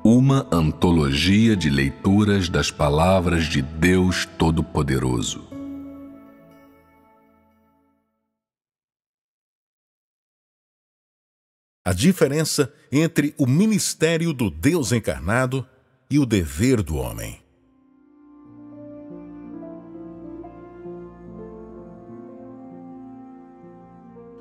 Uma antologia de leituras das palavras de Deus Todo-Poderoso. A diferença entre o ministério do Deus encarnado e o dever do homem.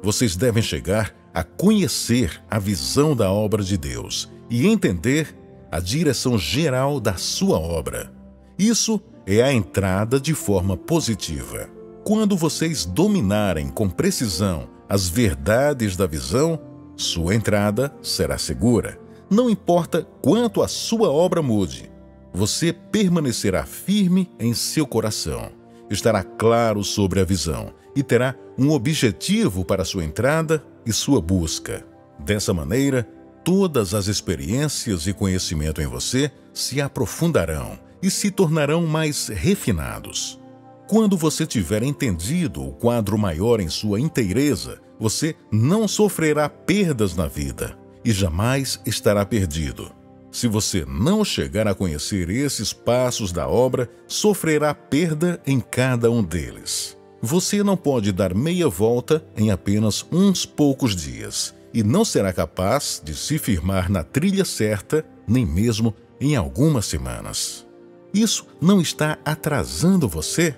Vocês devem chegar a conhecer a visão da obra de Deus e entender a direção geral da sua obra. Isso é a entrada de forma positiva. Quando vocês dominarem com precisão as verdades da visão, sua entrada será segura. Não importa quanto a sua obra mude, você permanecerá firme em seu coração, estará claro sobre a visão e terá um objetivo para sua entrada e sua busca. Dessa maneira, todas as experiências e conhecimento em você se aprofundarão e se tornarão mais refinados. Quando você tiver entendido o quadro maior em sua inteireza, você não sofrerá perdas na vida e jamais estará perdido. Se você não chegar a conhecer esses passos da obra, sofrerá perda em cada um deles. Você não pode dar meia volta em apenas uns poucos dias e não será capaz de se firmar na trilha certa, nem mesmo em algumas semanas. Isso não está atrasando você?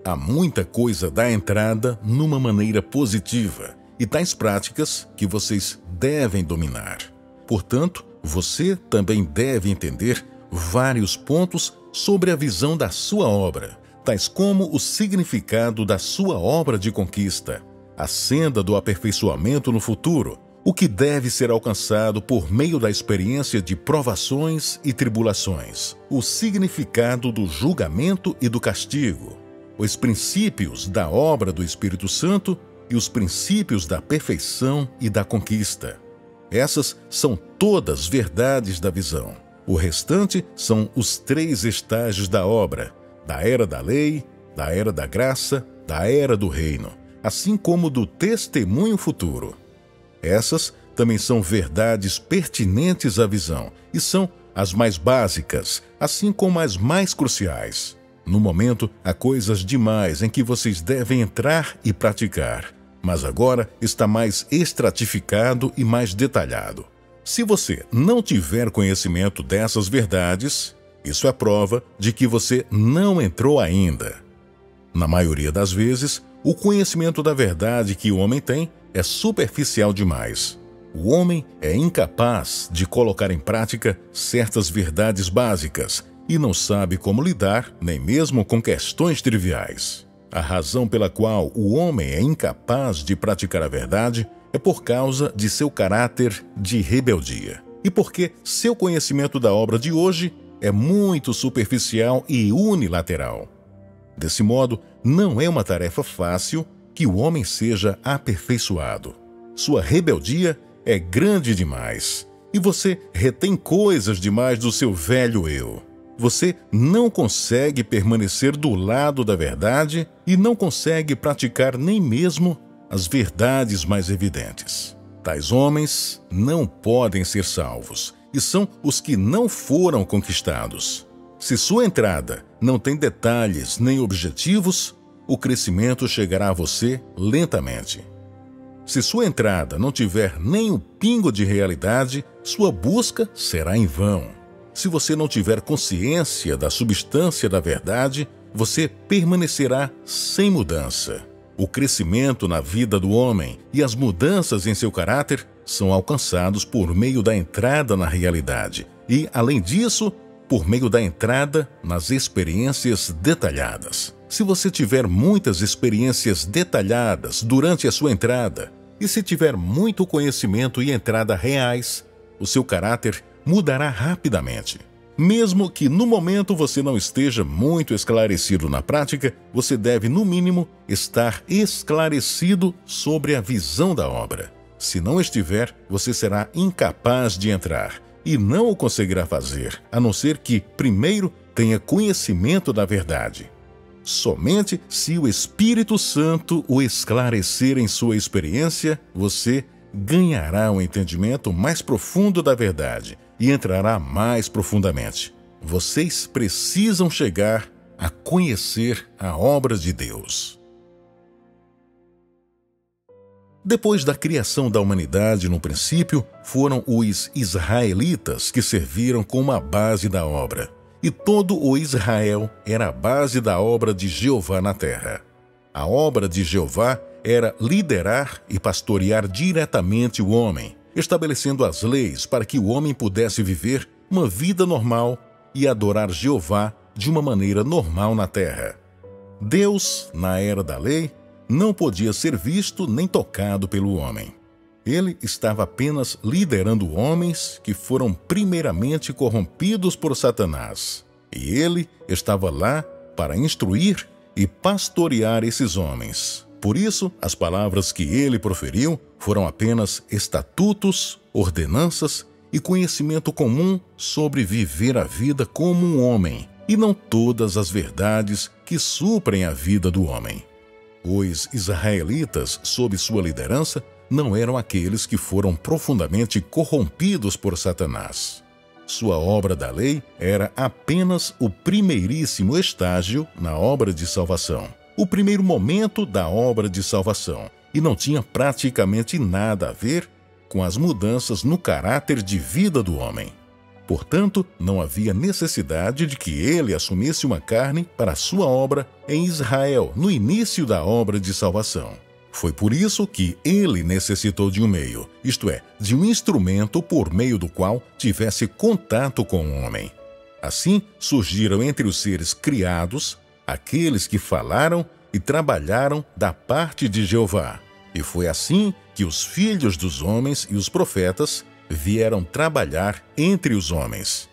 Há muita coisa da entrada numa maneira positiva e tais práticas que vocês devem dominar. Portanto, você também deve entender vários pontos sobre a visão da sua obra, tais como o significado da sua obra de conquista, a senda do aperfeiçoamento no futuro, o que deve ser alcançado por meio da experiência de provações e tribulações, o significado do julgamento e do castigo, os princípios da obra do Espírito Santo e os princípios da perfeição e da conquista. Essas são todas verdades da visão. O restante são os 3 estágios da obra, da era da lei, da era da graça, da era do reino, assim como do testemunho futuro. Essas também são verdades pertinentes à visão e são as mais básicas, assim como as mais cruciais. No momento, há coisas demais em que vocês devem entrar e praticar, mas agora está mais estratificado e mais detalhado. Se você não tiver conhecimento dessas verdades, isso é prova de que você não entrou ainda. Na maioria das vezes, o conhecimento da verdade que o homem tem é superficial demais. O homem é incapaz de colocar em prática certas verdades básicas e não sabe como lidar nem mesmo com questões triviais. A razão pela qual o homem é incapaz de praticar a verdade é por causa de seu caráter de rebeldia e porque seu conhecimento da obra de hoje é muito superficial e unilateral. Desse modo, não é uma tarefa fácil que o homem seja aperfeiçoado. Sua rebeldia é grande demais e você retém coisas demais do seu velho eu. Você não consegue permanecer do lado da verdade e não consegue praticar nem mesmo as verdades mais evidentes. Tais homens não podem ser salvos e são os que não foram conquistados. Se sua entrada não tem detalhes nem objetivos, o crescimento chegará a você lentamente. Se sua entrada não tiver nem um pingo de realidade, sua busca será em vão. Se você não tiver consciência da substância da verdade, você permanecerá sem mudança. O crescimento na vida do homem e as mudanças em seu caráter são alcançados por meio da entrada na realidade e, além disso, por meio da entrada nas experiências detalhadas. Se você tiver muitas experiências detalhadas durante a sua entrada e se tiver muito conhecimento e entrada reais, o seu caráter mudará rapidamente. Mesmo que no momento você não esteja muito esclarecido na prática, você deve, no mínimo, estar esclarecido sobre a visão da obra. Se não estiver, você será incapaz de entrar e não o conseguirá fazer, a não ser que, primeiro, tenha conhecimento da verdade. Somente se o Espírito Santo o esclarecer em sua experiência, você ganhará um entendimento mais profundo da verdade, e entrará mais profundamente. Vocês precisam chegar a conhecer a obra de Deus. Depois da criação da humanidade no princípio, foram os israelitas que serviram como a base da obra. E todo o Israel era a base da obra de Jeová na terra. A obra de Jeová era liderar e pastorear diretamente o homem, estabelecendo as leis para que o homem pudesse viver uma vida normal e adorar Jeová de uma maneira normal na terra. Deus, na era da lei, não podia ser visto nem tocado pelo homem. Ele estava apenas liderando homens que foram primeiramente corrompidos por Satanás. E ele estava lá para instruir e pastorear esses homens. Por isso, as palavras que ele proferiu foram apenas estatutos, ordenanças e conhecimento comum sobre viver a vida como um homem, e não todas as verdades que suprem a vida do homem. Os israelitas, sob sua liderança, não eram aqueles que foram profundamente corrompidos por Satanás. Sua obra da lei era apenas o primeiríssimo estágio na obra de salvação, o primeiro momento da obra de salvação, e não tinha praticamente nada a ver com as mudanças no caráter de vida do homem. Portanto, não havia necessidade de que ele assumisse uma carne para a sua obra em Israel, no início da obra de salvação. Foi por isso que ele necessitou de um meio, isto é, de um instrumento por meio do qual tivesse contato com o homem. Assim, surgiram entre os seres criados aqueles que falaram e trabalharam da parte de Jeová. E foi assim que os filhos dos homens e os profetas vieram trabalhar entre os homens.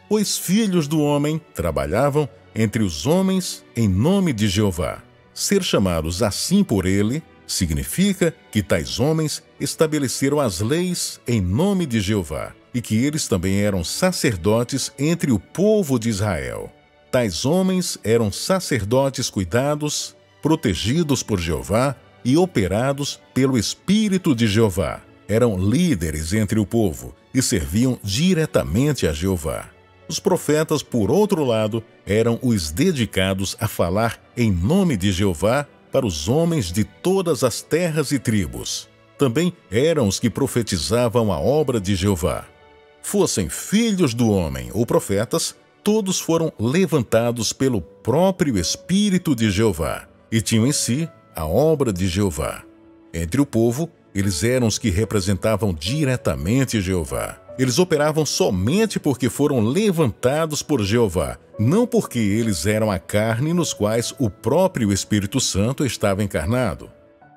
Os filhos do homem trabalhavam entre os homens em nome de Jeová. Ser chamados assim por ele significa que tais homens estabeleceram as leis em nome de Jeová e que eles também eram sacerdotes entre o povo de Israel. Tais homens eram sacerdotes cuidados, protegidos por Jeová e operados pelo Espírito de Jeová. Eram líderes entre o povo e serviam diretamente a Jeová. Os profetas, por outro lado, eram os dedicados a falar em nome de Jeová para os homens de todas as terras e tribos. Também eram os que profetizavam a obra de Jeová. Fossem filhos do homem ou profetas, todos foram levantados pelo próprio Espírito de Jeová e tinham em si a obra de Jeová. Entre o povo, eles eram os que representavam diretamente Jeová. Eles operavam somente porque foram levantados por Jeová, não porque eles eram a carne nos quais o próprio Espírito Santo estava encarnado.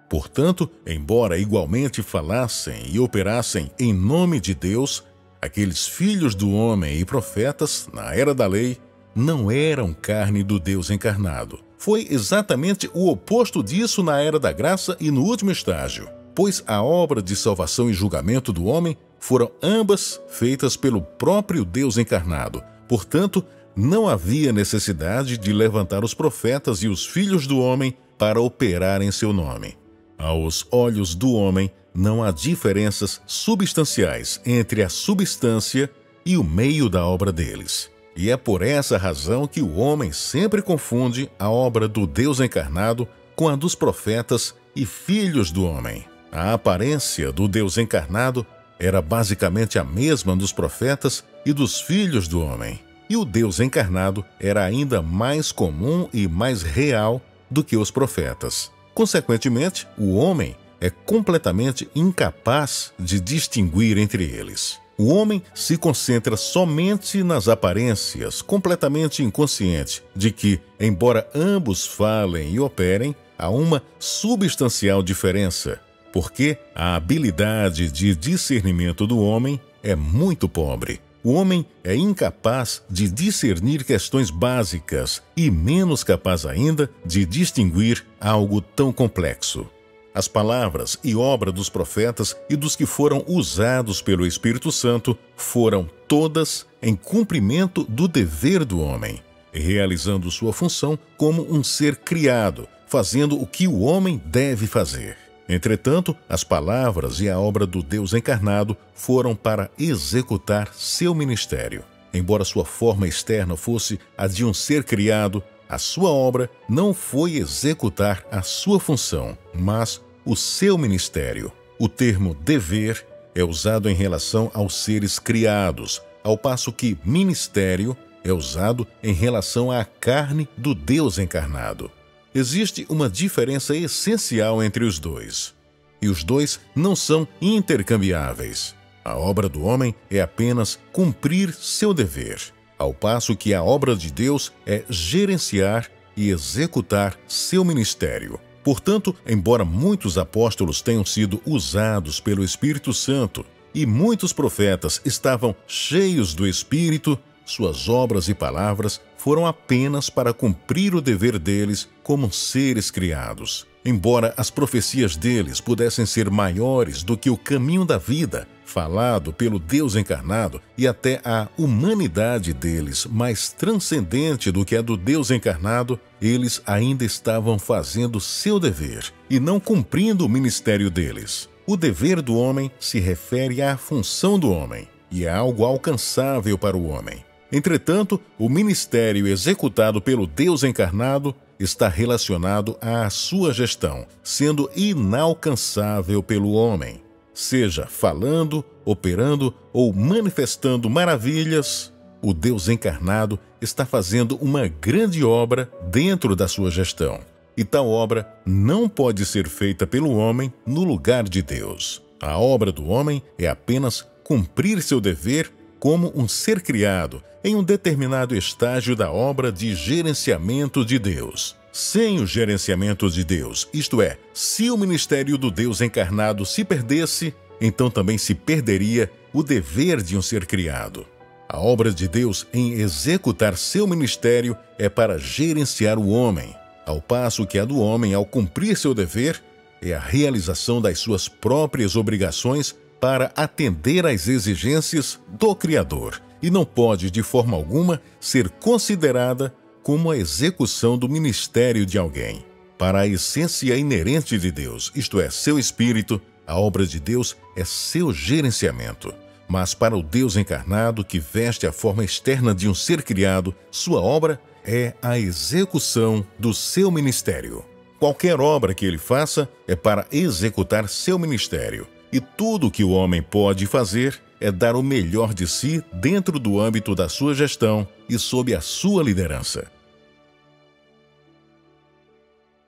Portanto, embora igualmente falassem e operassem em nome de Deus, aqueles filhos do homem e profetas, na era da lei, não eram carne do Deus encarnado. Foi exatamente o oposto disso na era da graça e no último estágio, pois a obra de salvação e julgamento do homem foram ambas feitas pelo próprio Deus encarnado. Portanto, não havia necessidade de levantar os profetas e os filhos do homem para operar em seu nome. Aos olhos do homem, não há diferenças substanciais entre a substância e o meio da obra deles. E é por essa razão que o homem sempre confunde a obra do Deus encarnado com a dos profetas e filhos do homem. A aparência do Deus encarnado era basicamente a mesma dos profetas e dos filhos do homem. E o Deus encarnado era ainda mais comum e mais real do que os profetas. Consequentemente, o homem é completamente incapaz de distinguir entre eles. O homem se concentra somente nas aparências, completamente inconsciente de que, embora ambos falem e operem, há uma substancial diferença, porque a habilidade de discernimento do homem é muito pobre. O homem é incapaz de discernir questões básicas e menos capaz ainda de distinguir algo tão complexo. As palavras e obra dos profetas e dos que foram usados pelo Espírito Santo foram todas em cumprimento do dever do homem, realizando sua função como um ser criado, fazendo o que o homem deve fazer. Entretanto, as palavras e a obra do Deus encarnado foram para executar seu ministério. Embora sua forma externa fosse a de um ser criado, a sua obra não foi executar a sua função, mas o seu ministério. O termo dever é usado em relação aos seres criados, ao passo que ministério é usado em relação à carne do Deus encarnado. Existe uma diferença essencial entre os dois, e os dois não são intercambiáveis. A obra do homem é apenas cumprir seu dever, ao passo que a obra de Deus é gerenciar e executar seu ministério. Portanto, embora muitos apóstolos tenham sido usados pelo Espírito Santo e muitos profetas estavam cheios do Espírito, suas obras e palavras foram apenas para cumprir o dever deles como seres criados. Embora as profecias deles pudessem ser maiores do que o caminho da vida, falado pelo Deus encarnado, e até a humanidade deles mais transcendente do que a do Deus encarnado, eles ainda estavam fazendo seu dever e não cumprindo o ministério deles. O dever do homem se refere à função do homem e é algo alcançável para o homem. Entretanto, o ministério executado pelo Deus encarnado está relacionado à sua gestão, sendo inalcançável pelo homem. Seja falando, operando ou manifestando maravilhas, o Deus encarnado está fazendo uma grande obra dentro da sua gestão. E tal obra não pode ser feita pelo homem no lugar de Deus. A obra do homem é apenas cumprir seu dever como um ser criado em um determinado estágio da obra de gerenciamento de Deus. Sem o gerenciamento de Deus, isto é, se o ministério do Deus encarnado se perdesse, então também se perderia o dever de um ser criado. A obra de Deus em executar seu ministério é para gerenciar o homem, ao passo que a do homem, ao cumprir seu dever, é a realização das suas próprias obrigações para atender às exigências do Criador, e não pode, de forma alguma, ser considerada como a execução do ministério de alguém. Para a essência inerente de Deus, isto é, seu espírito, a obra de Deus é seu gerenciamento. Mas para o Deus encarnado, que veste a forma externa de um ser criado, sua obra é a execução do seu ministério. Qualquer obra que ele faça é para executar seu ministério. E tudo o que o homem pode fazer é dar o melhor de si dentro do âmbito da sua gestão e sob a sua liderança.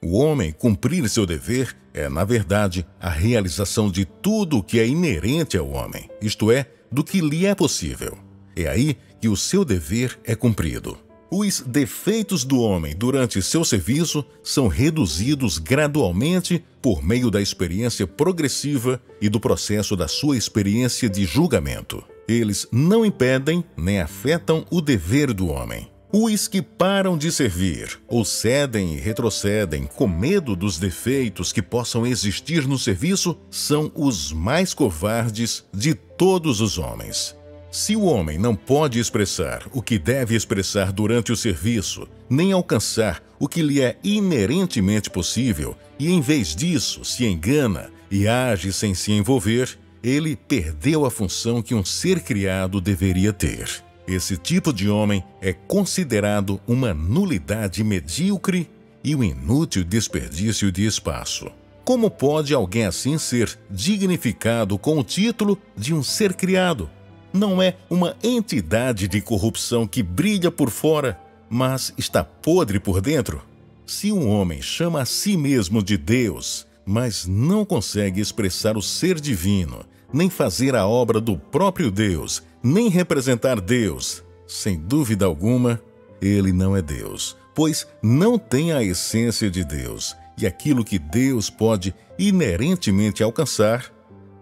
O homem cumprir seu dever é, na verdade, a realização de tudo o que é inerente ao homem, isto é, do que lhe é possível. É aí que o seu dever é cumprido. Os defeitos do homem durante seu serviço são reduzidos gradualmente por meio da experiência progressiva e do processo da sua experiência de julgamento. Eles não impedem nem afetam o dever do homem. Os que param de servir ou cedem e retrocedem com medo dos defeitos que possam existir no serviço são os mais covardes de todos os homens. Se o homem não pode expressar o que deve expressar durante o serviço, nem alcançar o que lhe é inerentemente possível, e em vez disso se engana e age sem se envolver, ele perdeu a função que um ser criado deveria ter. Esse tipo de homem é considerado uma nulidade medíocre e um inútil desperdício de espaço. Como pode alguém assim ser dignificado com o título de um ser criado? Não é uma entidade de corrupção que brilha por fora, mas está podre por dentro? Se um homem chama a si mesmo de Deus, mas não consegue expressar o ser divino, nem fazer a obra do próprio Deus, nem representar Deus, sem dúvida alguma, ele não é Deus, pois não tem a essência de Deus, e aquilo que Deus pode inerentemente alcançar,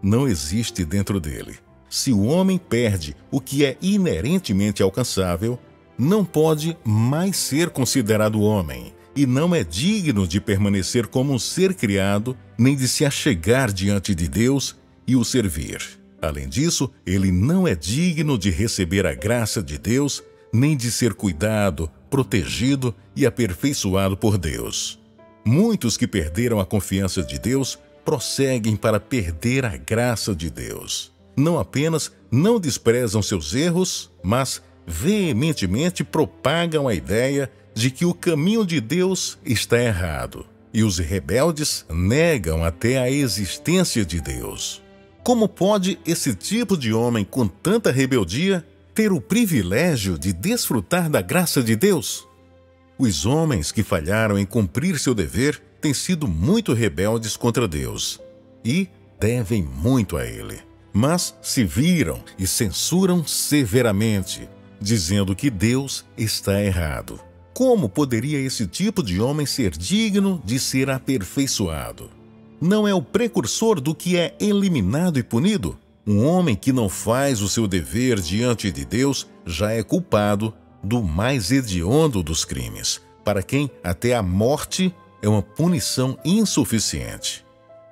não existe dentro dele. Se o homem perde o que é inerentemente alcançável, não pode mais ser considerado homem, e não é digno de permanecer como um ser criado, nem de se achegar diante de Deus e o servir. Além disso, ele não é digno de receber a graça de Deus, nem de ser cuidado, protegido e aperfeiçoado por Deus. Muitos que perderam a confiança de Deus prosseguem para perder a graça de Deus. Não apenas não desprezam seus erros, mas veementemente propagam a ideia de que o caminho de Deus está errado. E os rebeldes negam até a existência de Deus. Como pode esse tipo de homem com tanta rebeldia ter o privilégio de desfrutar da graça de Deus? Os homens que falharam em cumprir seu dever têm sido muito rebeldes contra Deus e devem muito a Ele. Mas se viram e censuram severamente, dizendo que Deus está errado. Como poderia esse tipo de homem ser digno de ser aperfeiçoado? Não é o precursor do que é eliminado e punido? Um homem que não faz o seu dever diante de Deus já é culpado do mais hediondo dos crimes, para quem até a morte é uma punição insuficiente.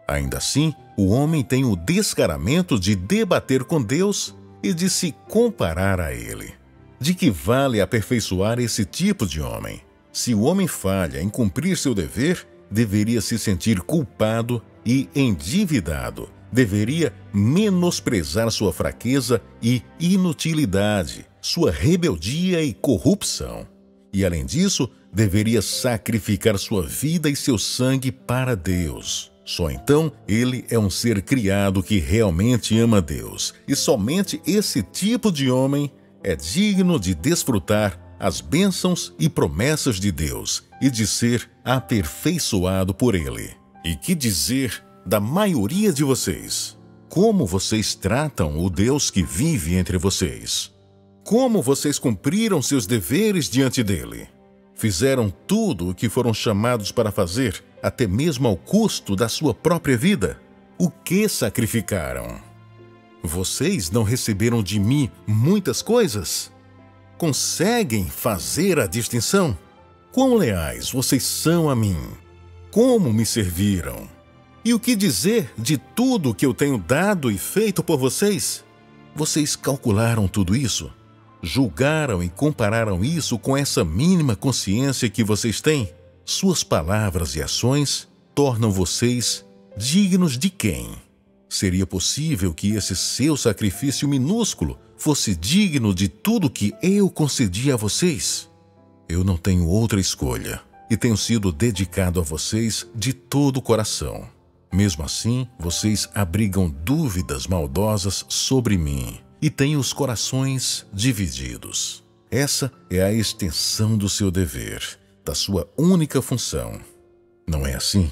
Ainda assim, o homem tem o descaramento de debater com Deus e de se comparar a Ele. De que vale aperfeiçoar esse tipo de homem? Se o homem falha em cumprir seu dever, deveria se sentir culpado e endividado. Deveria menosprezar sua fraqueza e inutilidade, sua rebeldia e corrupção. E, além disso, deveria sacrificar sua vida e seu sangue para Deus. Só então ele é um ser criado que realmente ama Deus. E somente esse tipo de homem é digno de desfrutar as bênçãos e promessas de Deus e de ser aperfeiçoado por Ele. E que dizer da maioria de vocês? Como vocês tratam o Deus que vive entre vocês? Como vocês cumpriram seus deveres diante dele? Fizeram tudo o que foram chamados para fazer, até mesmo ao custo da sua própria vida? O que sacrificaram? Vocês não receberam de mim muitas coisas? Conseguem fazer a distinção? Quão leais vocês são a mim? Como me serviram? E o que dizer de tudo que eu tenho dado e feito por vocês? Vocês calcularam tudo isso? Julgaram e compararam isso com essa mínima consciência que vocês têm? Suas palavras e ações tornam vocês dignos de quem? Seria possível que esse seu sacrifício minúsculo fosse digno de tudo que eu concedi a vocês? Eu não tenho outra escolha e tenho sido dedicado a vocês de todo o coração. Mesmo assim, vocês abrigam dúvidas maldosas sobre mim e têm os corações divididos. Essa é a extensão do seu dever, da sua única função. Não é assim?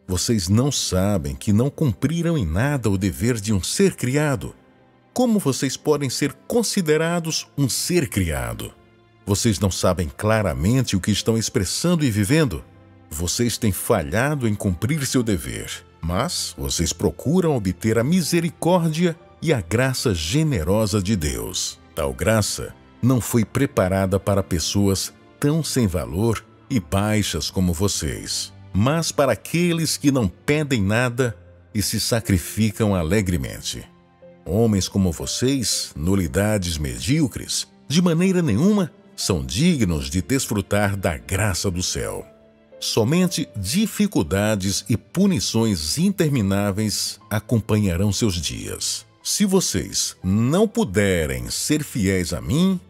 Vocês não sabem que não cumpriram em nada o dever de um ser criado. Como vocês podem ser considerados um ser criado? Vocês não sabem claramente o que estão expressando e vivendo? Vocês têm falhado em cumprir seu dever, mas vocês procuram obter a misericórdia e a graça generosa de Deus. Tal graça não foi preparada para pessoas tão sem valor e baixas como vocês, mas para aqueles que não pedem nada e se sacrificam alegremente. Homens como vocês, nulidades medíocres, de maneira nenhuma são dignos de desfrutar da graça do céu. Somente dificuldades e punições intermináveis acompanharão seus dias. Se vocês não puderem ser fiéis a mim,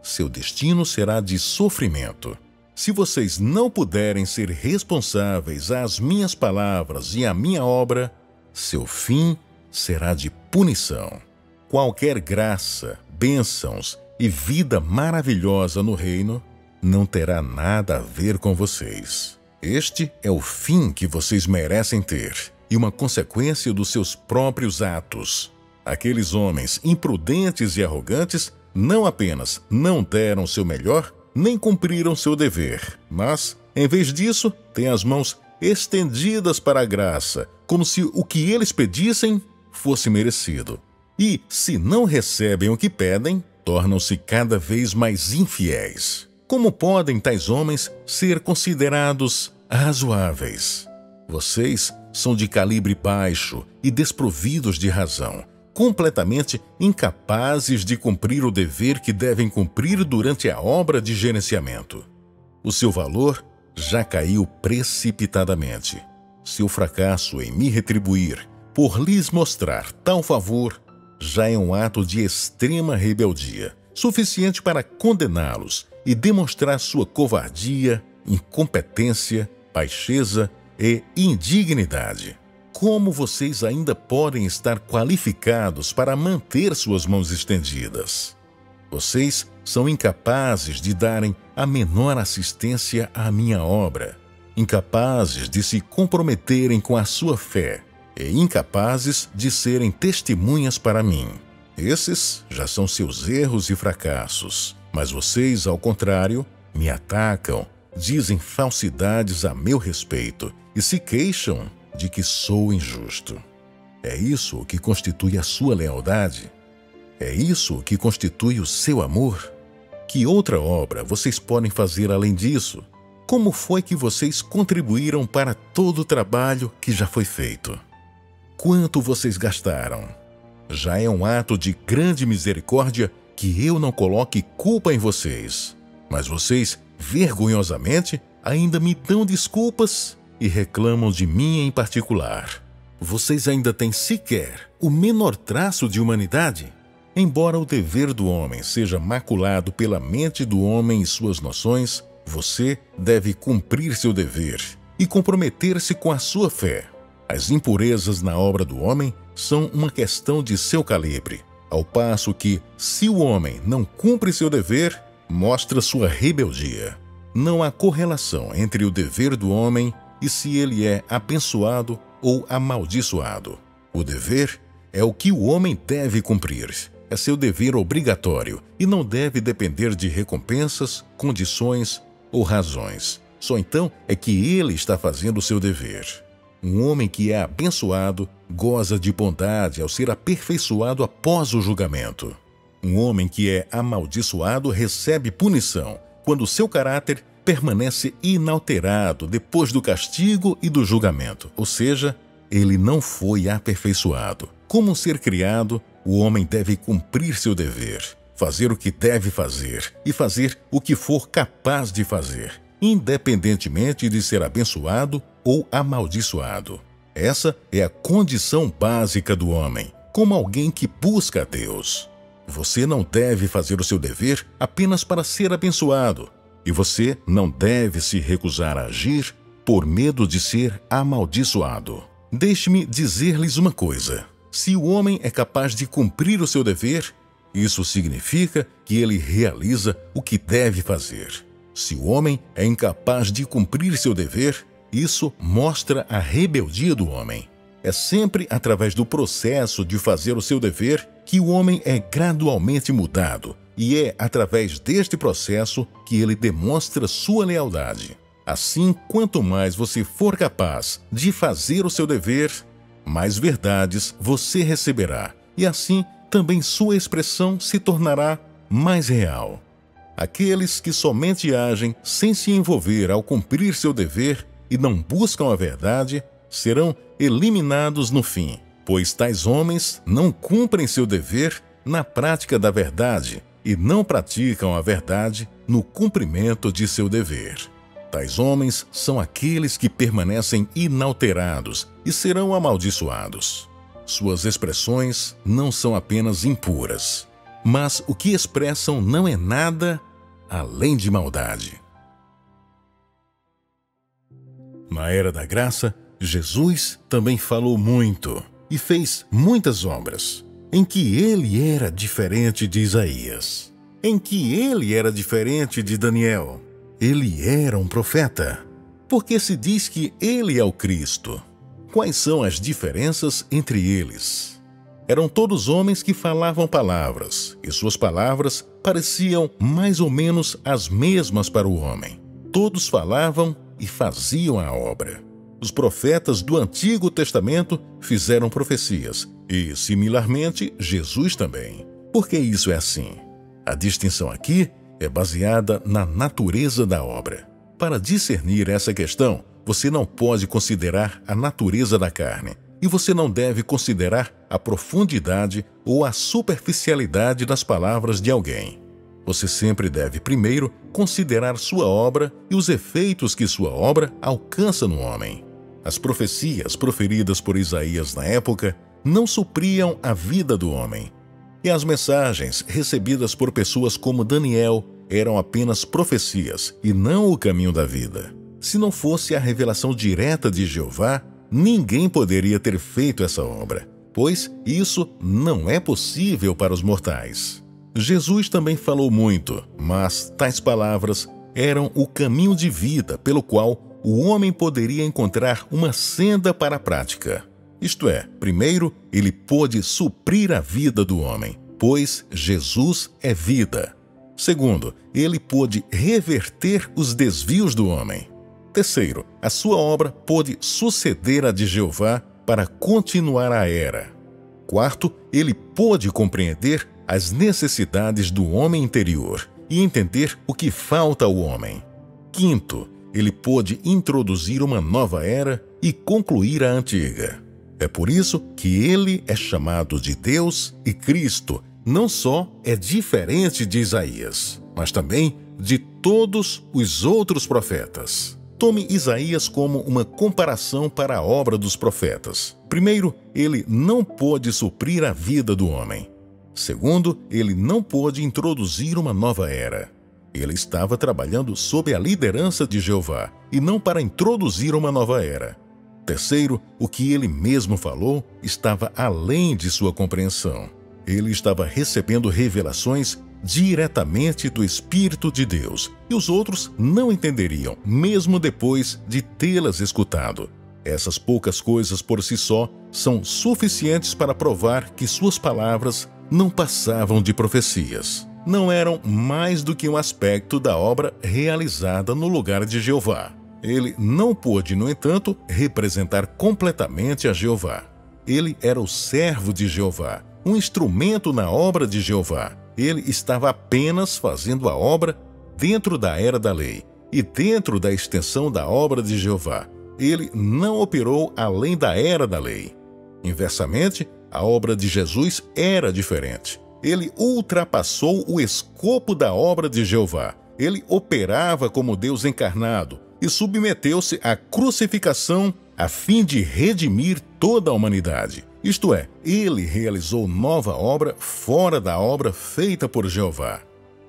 seu destino será de sofrimento. Se vocês não puderem ser responsáveis às minhas palavras e à minha obra, seu fim será de punição. Qualquer graça, bênçãos e vida maravilhosa no reino não terá nada a ver com vocês. Este é o fim que vocês merecem ter e uma consequência dos seus próprios atos. Aqueles homens imprudentes e arrogantes não apenas não deram seu melhor, nem cumpriram seu dever, mas, em vez disso, têm as mãos estendidas para a graça, como se o que eles pedissem fosse merecido. E, se não recebem o que pedem, tornam-se cada vez mais infiéis. Como podem tais homens ser considerados razoáveis? Vocês são de calibre baixo e desprovidos de razão, completamente incapazes de cumprir o dever que devem cumprir durante a obra de gerenciamento. O seu valor já caiu precipitadamente. Seu fracasso em me retribuir por lhes mostrar tal favor já é um ato de extrema rebeldia, suficiente para condená-los e demonstrar sua covardia, incompetência, baixeza e indignidade. Como vocês ainda podem estar qualificados para manter suas mãos estendidas? Vocês são incapazes de darem a menor assistência à minha obra, incapazes de se comprometerem com a sua fé e incapazes de serem testemunhas para mim. Esses já são seus erros e fracassos, mas vocês, ao contrário, me atacam, dizem falsidades a meu respeito e se queixam de que sou injusto. É isso o que constitui a sua lealdade? É isso o que constitui o seu amor? Que outra obra vocês podem fazer além disso? Como foi que vocês contribuíram para todo o trabalho que já foi feito? Quanto vocês gastaram? Já é um ato de grande misericórdia que eu não coloque culpa em vocês. Mas vocês, vergonhosamente, ainda me dão desculpas e reclamam de mim em particular. Vocês ainda têm sequer o menor traço de humanidade? Embora o dever do homem seja maculado pela mente do homem e suas noções, você deve cumprir seu dever e comprometer-se com a sua fé. As impurezas na obra do homem são uma questão de seu calibre, ao passo que, se o homem não cumpre seu dever, mostra sua rebeldia. Não há correlação entre o dever do homem e se ele é abençoado ou amaldiçoado. O dever é o que o homem deve cumprir. É seu dever obrigatório e não deve depender de recompensas, condições ou razões. Só então é que ele está fazendo o seu dever. Um homem que é abençoado goza de bondade ao ser aperfeiçoado após o julgamento. Um homem que é amaldiçoado recebe punição quando seu caráter permanece inalterado depois do castigo e do julgamento, ou seja, ele não foi aperfeiçoado. Como um ser criado, o homem deve cumprir seu dever, fazer o que deve fazer e fazer o que for capaz de fazer, independentemente de ser abençoado ou amaldiçoado. Essa é a condição básica do homem, como alguém que busca a Deus. Você não deve fazer o seu dever apenas para ser abençoado, e você não deve se recusar a agir por medo de ser amaldiçoado. Deixe-me dizer-lhes uma coisa. Se o homem é capaz de cumprir o seu dever, isso significa que ele realiza o que deve fazer. Se o homem é incapaz de cumprir seu dever, isso mostra a rebeldia do homem. É sempre através do processo de fazer o seu dever que o homem é gradualmente mudado, e é através deste processo que ele demonstra sua lealdade. Assim, quanto mais você for capaz de fazer o seu dever, mais verdades você receberá, e assim também sua expressão se tornará mais real. Aqueles que somente agem sem se envolver ao cumprir seu dever e não buscam a verdade, serão eliminados no fim, pois tais homens não cumprem seu dever na prática da verdade e não praticam a verdade no cumprimento de seu dever. Tais homens são aqueles que permanecem inalterados e serão amaldiçoados. Suas expressões não são apenas impuras, mas o que expressam não é nada além de maldade. Na era da graça, Jesus também falou muito e fez muitas obras, em que ele era diferente de Isaías, em que ele era diferente de Daniel. Ele era um profeta, porque se diz que ele é o Cristo. Quais são as diferenças entre eles? Eram todos homens que falavam palavras, e suas palavras pareciam mais ou menos as mesmas para o homem. Todos falavam e faziam a obra. Os profetas do Antigo Testamento fizeram profecias, e, similarmente, Jesus também. Por que isso é assim? A distinção aqui é baseada na natureza da obra. Para discernir essa questão, você não pode considerar a natureza da carne, e você não deve considerar a profundidade ou a superficialidade das palavras de alguém. Você sempre deve primeiro considerar sua obra e os efeitos que sua obra alcança no homem. As profecias proferidas por Isaías na época não supriam a vida do homem. E as mensagens recebidas por pessoas como Daniel eram apenas profecias e não o caminho da vida. Se não fosse a revelação direta de Jeová, ninguém poderia ter feito essa obra, pois isso não é possível para os mortais. Jesus também falou muito, mas tais palavras eram o caminho de vida pelo qual o homem poderia encontrar uma senda para a prática. Isto é, primeiro, ele pôde suprir a vida do homem, pois Jesus é vida. Segundo, ele pôde reverter os desvios do homem. Terceiro, a sua obra pôde suceder a de Jeová para continuar a era. Quarto, ele pôde compreender as necessidades do homem interior e entender o que falta ao homem. Quinto, ele pôde introduzir uma nova era e concluir a antiga. É por isso que ele é chamado de Deus e Cristo. Não só é diferente de Isaías, mas também de todos os outros profetas. Tome Isaías como uma comparação para a obra dos profetas. Primeiro, ele não pôde suprir a vida do homem. Segundo, ele não pôde introduzir uma nova era. Ele estava trabalhando sob a liderança de Jeová e não para introduzir uma nova era. Terceiro, o que ele mesmo falou estava além de sua compreensão. Ele estava recebendo revelações diretamente do Espírito de Deus, e os outros não entenderiam, mesmo depois de tê-las escutado. Essas poucas coisas por si só são suficientes para provar que suas palavras não passavam de profecias. Não eram mais do que um aspecto da obra realizada no lugar de Jeová. Ele não pôde, no entanto, representar completamente a Jeová. Ele era o servo de Jeová, um instrumento na obra de Jeová. Ele estava apenas fazendo a obra dentro da era da lei e dentro da extensão da obra de Jeová. Ele não operou além da era da lei. Inversamente, a obra de Jesus era diferente. Ele ultrapassou o escopo da obra de Jeová. Ele operava como Deus encarnado e submeteu-se à crucificação a fim de redimir toda a humanidade. Isto é, ele realizou nova obra fora da obra feita por Jeová.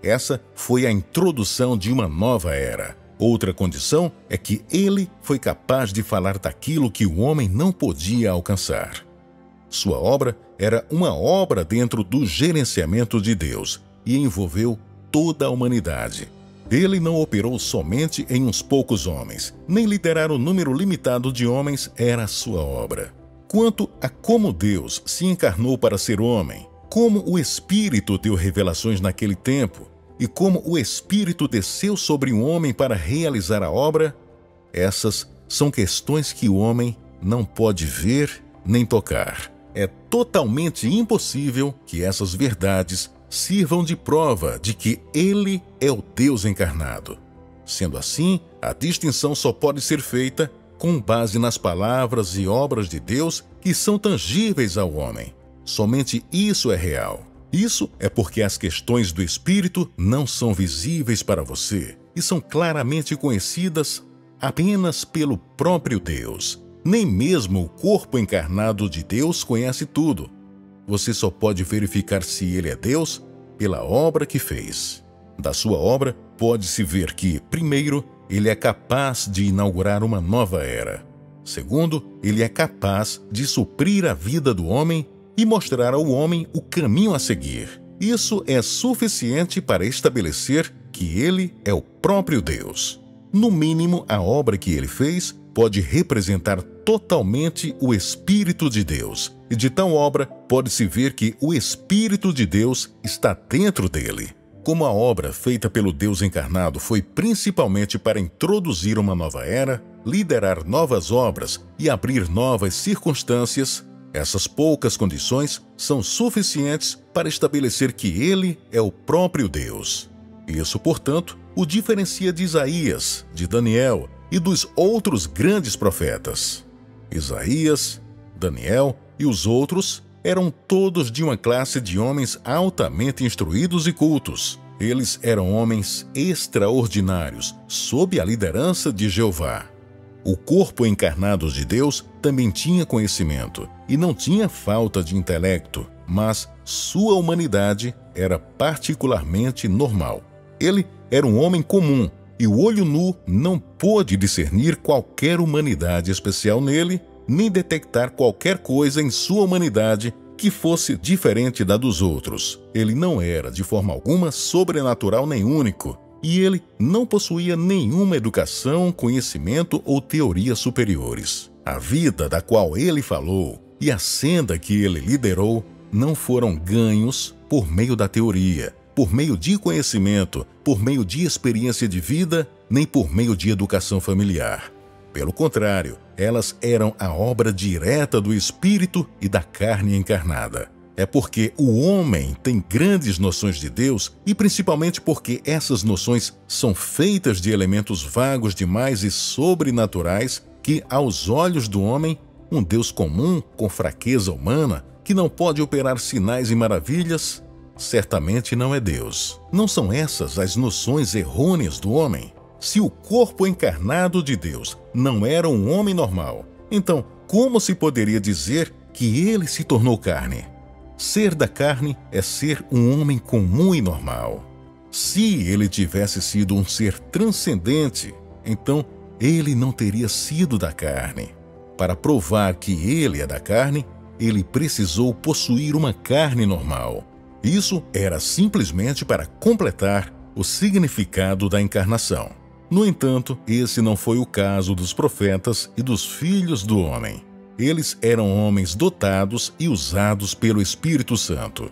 Essa foi a introdução de uma nova era. Outra condição é que ele foi capaz de falar daquilo que o homem não podia alcançar. Sua obra era uma obra dentro do gerenciamento de Deus e envolveu toda a humanidade. Ele não operou somente em uns poucos homens, nem liderar um número limitado de homens era a sua obra. Quanto a como Deus se encarnou para ser homem, como o Espírito deu revelações naquele tempo e como o Espírito desceu sobre um homem para realizar a obra, essas são questões que o homem não pode ver nem tocar. É totalmente impossível que essas verdades sirvam de prova de que ele é o Deus encarnado. Sendo assim, a distinção só pode ser feita com base nas palavras e obras de Deus que são tangíveis ao homem. Somente isso é real. Isso é porque as questões do Espírito não são visíveis para você e são claramente conhecidas apenas pelo próprio Deus. Nem mesmo o corpo encarnado de Deus conhece tudo. Você só pode verificar se ele é Deus pela obra que fez. Da sua obra, pode-se ver que, primeiro, ele é capaz de inaugurar uma nova era. Segundo, ele é capaz de suprir a vida do homem e mostrar ao homem o caminho a seguir. Isso é suficiente para estabelecer que ele é o próprio Deus. No mínimo, a obra que ele fez pode representar totalmente o Espírito de Deus. E de tal obra, pode-se ver que o Espírito de Deus está dentro dele. Como a obra feita pelo Deus encarnado foi principalmente para introduzir uma nova era, liderar novas obras e abrir novas circunstâncias, essas poucas condições são suficientes para estabelecer que ele é o próprio Deus. Isso, portanto, o diferencia de Isaías, de Daniel e dos outros grandes profetas. Isaías, Daniel e os outros eram todos de uma classe de homens altamente instruídos e cultos. Eles eram homens extraordinários, sob a liderança de Jeová. O corpo encarnado de Deus também tinha conhecimento e não tinha falta de intelecto, mas sua humanidade era particularmente normal. Ele era um homem comum e o olho nu não pôde discernir qualquer humanidade especial nele, nem detectar qualquer coisa em sua humanidade que fosse diferente da dos outros. Ele não era, de forma alguma, sobrenatural nem único, e ele não possuía nenhuma educação, conhecimento ou teorias superiores. A vida da qual ele falou e a senda que ele liderou não foram ganhos por meio da teoria, por meio de conhecimento, por meio de experiência de vida, nem por meio de educação familiar. Pelo contrário, elas eram a obra direta do Espírito e da carne encarnada. É porque o homem tem grandes noções de Deus e principalmente porque essas noções são feitas de elementos vagos demais e sobrenaturais que, aos olhos do homem, um Deus comum, com fraqueza humana, que não pode operar sinais e maravilhas, certamente não é Deus. Não são essas as noções errôneas do homem? Se o corpo encarnado de Deus não era um homem normal, então como se poderia dizer que ele se tornou carne? Ser da carne é ser um homem comum e normal. Se ele tivesse sido um ser transcendente, então ele não teria sido da carne. Para provar que ele é da carne, ele precisou possuir uma carne normal. Isso era simplesmente para completar o significado da encarnação. No entanto, esse não foi o caso dos profetas e dos filhos do homem. Eles eram homens dotados e usados pelo Espírito Santo.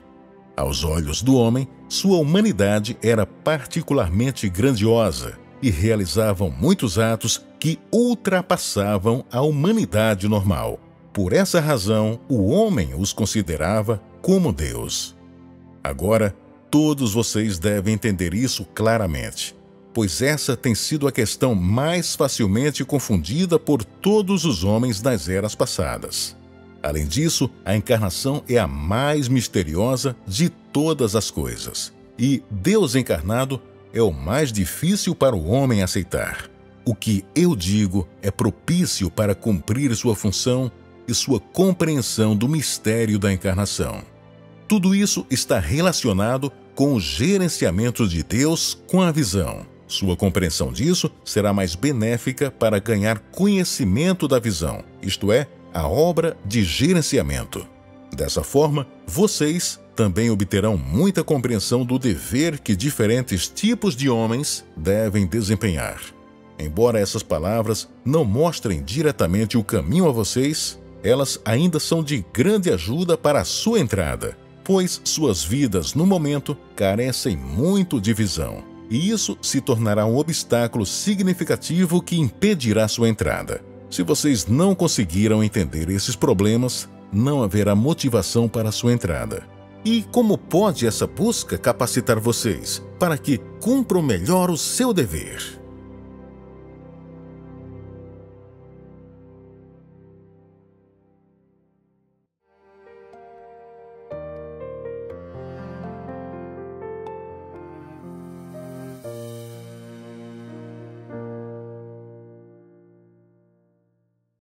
Aos olhos do homem, sua humanidade era particularmente grandiosa e realizavam muitos atos que ultrapassavam a humanidade normal. Por essa razão, o homem os considerava como Deus. Agora, todos vocês devem entender isso claramente, pois essa tem sido a questão mais facilmente confundida por todos os homens das eras passadas. Além disso, a encarnação é a mais misteriosa de todas as coisas, e Deus encarnado é o mais difícil para o homem aceitar. O que eu digo é propício para cumprir sua função e sua compreensão do mistério da encarnação. Tudo isso está relacionado com o gerenciamento de Deus com a visão. Sua compreensão disso será mais benéfica para ganhar conhecimento da visão, isto é, a obra de gerenciamento. Dessa forma, vocês também obterão muita compreensão do dever que diferentes tipos de homens devem desempenhar. Embora essas palavras não mostrem diretamente o caminho a vocês, elas ainda são de grande ajuda para a sua entrada, pois suas vidas, no momento, carecem muito de visão. E isso se tornará um obstáculo significativo que impedirá sua entrada. Se vocês não conseguiram entender esses problemas, não haverá motivação para sua entrada. E como pode essa busca capacitar vocês para que cumpram melhor o seu dever?